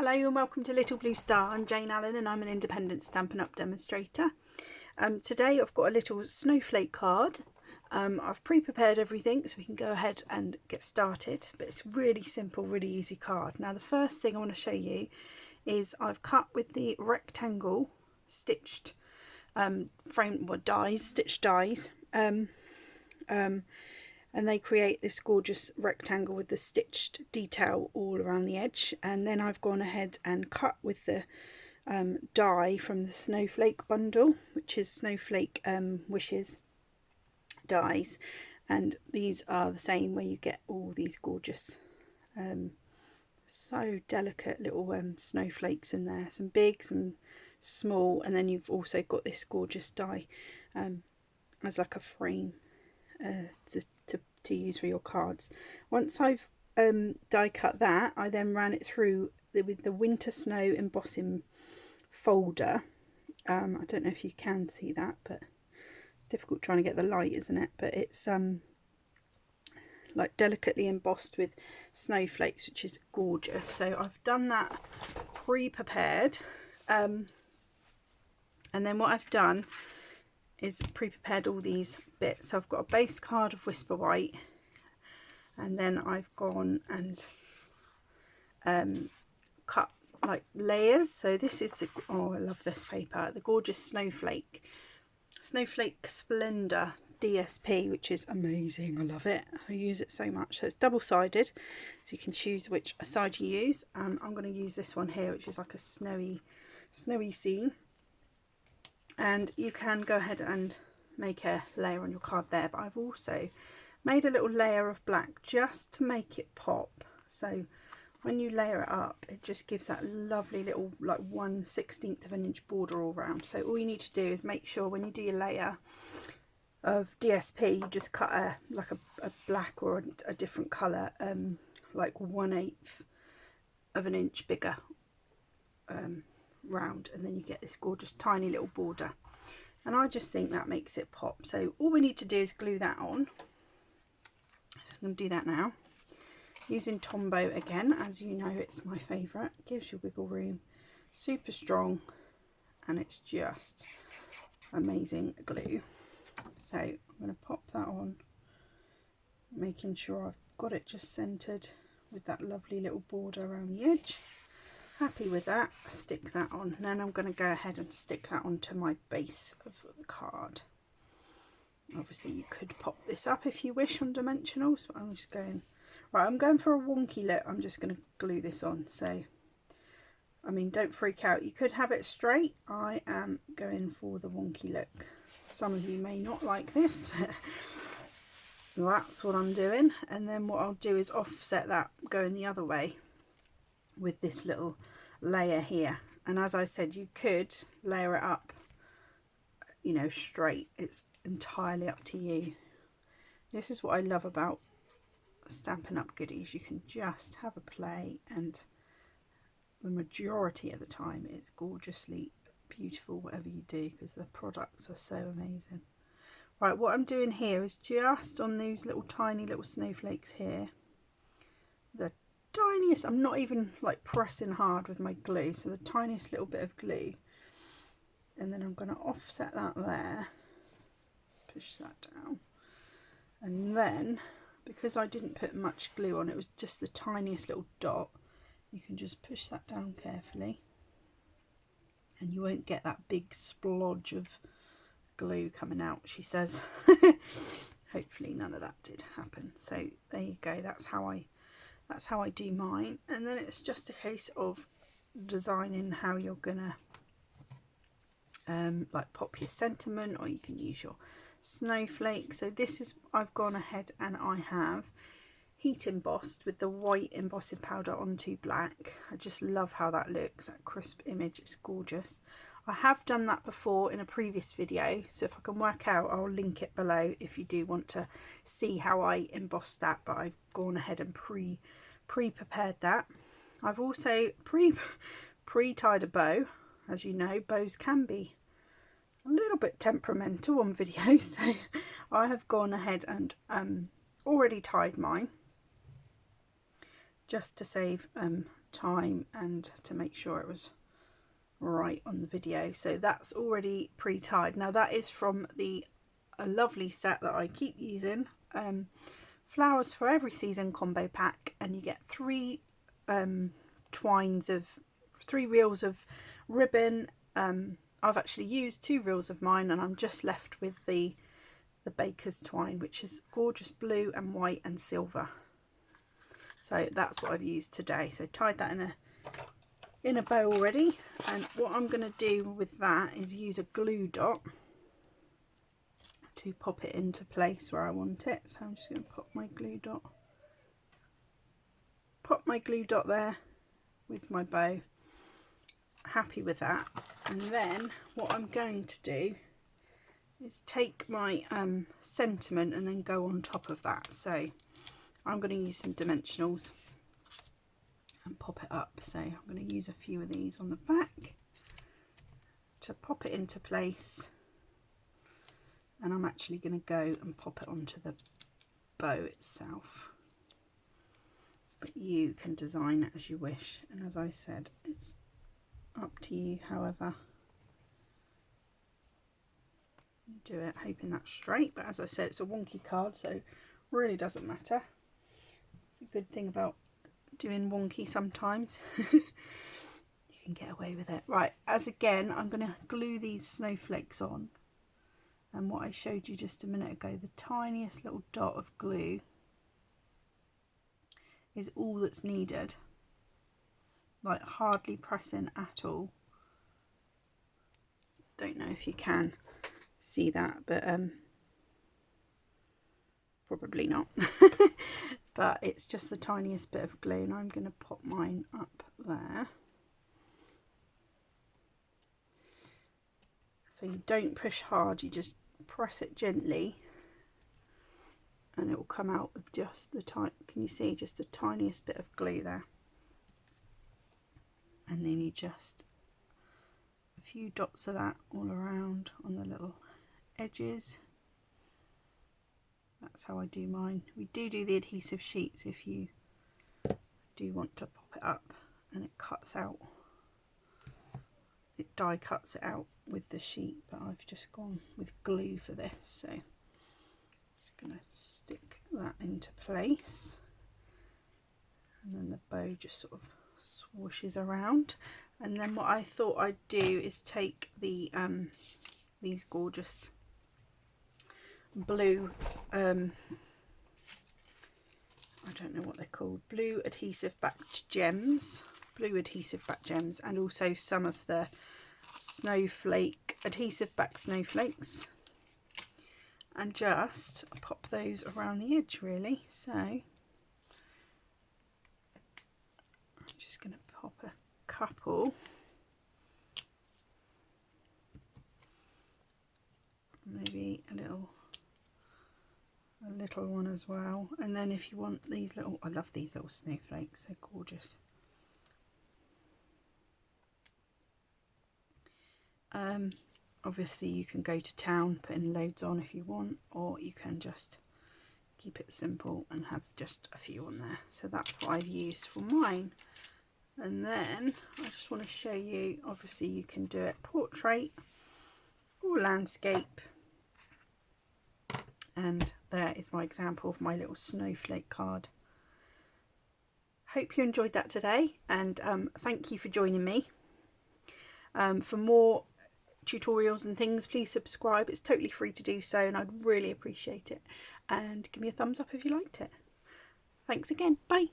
Hello and welcome to Little Blue Star. I'm Jane Allen and I'm an independent Stampin' Up demonstrator. Today I've got a little snowflake card. I've pre-prepared everything so we can go ahead and get started, but it's really simple, really easy card. Now the first thing I want to show you is I've cut with the rectangle stitched stitched dies, and they create this gorgeous rectangle with the stitched detail all around the edge. And then I've gone ahead and cut with the die from the Snowflake bundle, which is Snowflake Wishes dies, and these are the same, where you get all these gorgeous so delicate little snowflakes in there, some big, some small, and then you've also got this gorgeous die as like a frame to use for your cards. Once I've die cut that, I then ran it through with the winter snow embossing folder. I don't know if you can see that, but it's difficult trying to get the light, isn't it? But it's like delicately embossed with snowflakes, which is gorgeous. So I've done that pre-prepared, and then what I've done is pre-prepared all these bits. So I've got a base card of Whisper White, and then I've gone and cut like layers. So this is the, oh, I love this paper, the gorgeous Snowflake Splendor DSP, which is amazing. I love it. I use it so much. So it's double-sided, so you can choose which side you use. I'm going to use this one here, which is like a snowy scene. And you can go ahead and make a layer on your card there, but I've also made a little layer of black just to make it pop. So when you layer it up, it just gives that lovely little like 1/16 of an inch border all around. So all you need to do is make sure when you do your layer of DSP, you just cut a black or a different colour, like 1/8 of an inch bigger round, and then you get this gorgeous tiny little border, and I just think that makes it pop. So all we need to do is glue that on. So I'm going to do that now using Tombow again. As you know, it's my favourite. Gives you wiggle room, super strong, and it's just amazing glue. So I'm going to pop that on, making sure I've got it just centered with that lovely little border around the edge. Happy with that, stick that on. Then I'm going to go ahead and stick that onto my base of the card. Obviously you could pop this up if you wish on dimensionals, but I'm just going, right, I'm going for a wonky look. I'm just going to glue this on. So I mean, don't freak out, you could have it straight. I am going for the wonky look. Some of you may not like this, but that's what I'm doing. And then what I'll do is offset that going the other way with this little layer here. And as I said, you could layer it up, you know, straight. It's entirely up to you. This is what I love about Stampin' Up goodies. You can just have a play, and the majority of the time it's gorgeously beautiful whatever you do, because the products are so amazing. Right, what I'm doing here is just on these little tiny little snowflakes here, the tiniest, I'm not even like pressing hard with my glue, so the tiniest little bit of glue, and then I'm going to offset that there, push that down, and then because I didn't put much glue on, it was just the tiniest little dot, you can just push that down carefully and you won't get that big splodge of glue coming out, she says. Hopefully none of that did happen. So there you go, that's how I do mine. And then it's just a case of designing how you're gonna like pop your sentiment, or you can use your snowflake. So this is, I've gone ahead and I have heat embossed with the white embossing powder onto black. I just love how that looks, that crisp image, it's gorgeous. I have done that before in a previous video, so if I can work out, I'll link it below if you do want to see how I embossed that, but I've gone ahead and pre-prepared that. I've also pre-tied a bow. As you know, bows can be a little bit temperamental on video, so I have gone ahead and already tied mine just to save time and to make sure it was right on the video. So that's already pre-tied. Now that is from a lovely set that I keep using, Flowers for Every Season combo pack, and you get three reels of ribbon. I've actually used 2 reels of mine, and I'm just left with the baker's twine, which is gorgeous blue and white and silver. So that's what I've used today. So tied that in a bow already, and what I'm going to do with that is use a glue dot to pop it into place where I want it. So I'm just going to pop my glue dot there with my bow. Happy with that. And then what I'm going to do is take my sentiment and then go on top of that. So I'm going to use some dimensionals and pop it up. So I'm going to use a few of these on the back to pop it into place, and I'm actually going to go and pop it onto the bow itself, but you can design it as you wish, and as I said, it's up to you however you do it, hoping that's straight. But as I said, it's a wonky card, so it really doesn't matter. It's a good thing about doing wonky sometimes. You can get away with it. Right, as again, I'm going to glue these snowflakes on, and what I showed you just a minute ago, the tiniest little dot of glue is all that's needed, like hardly pressing at all. Don't know if you can see that, but probably not. But it's just the tiniest bit of glue, and I'm going to pop mine up there. So you don't push hard, you just press it gently, and it will come out with just the can you see, just the tiniest bit of glue there. And then you just a few dots of that all around on the little edges. That's how I do mine. We do the adhesive sheets if you do want to pop it up, and it cuts out, it die cuts it out with the sheet, but I've just gone with glue for this. So I'm just going to stick that into place, and then the bow just sort of swooshes around. And then what I thought I'd do is take the these gorgeous blue I don't know what they're called, blue adhesive backed gems, and also some of the snowflake adhesive back snowflakes, and just pop those around the edge really. So I'm just going to pop a couple, maybe a little one as well. And then if you want these little, I love these little snowflakes, they're gorgeous. Obviously you can go to town putting loads on if you want, or you can just keep it simple and have just a few on there. So that's what I've used for mine. And then I just want to show you, obviously you can do it portrait or landscape, and there is my example of my little snowflake card. Hope you enjoyed that today, and thank you for joining me. For more tutorials and things, please subscribe. It's totally free to do so, and I'd really appreciate it. And give me a thumbs up if you liked it. Thanks again. Bye.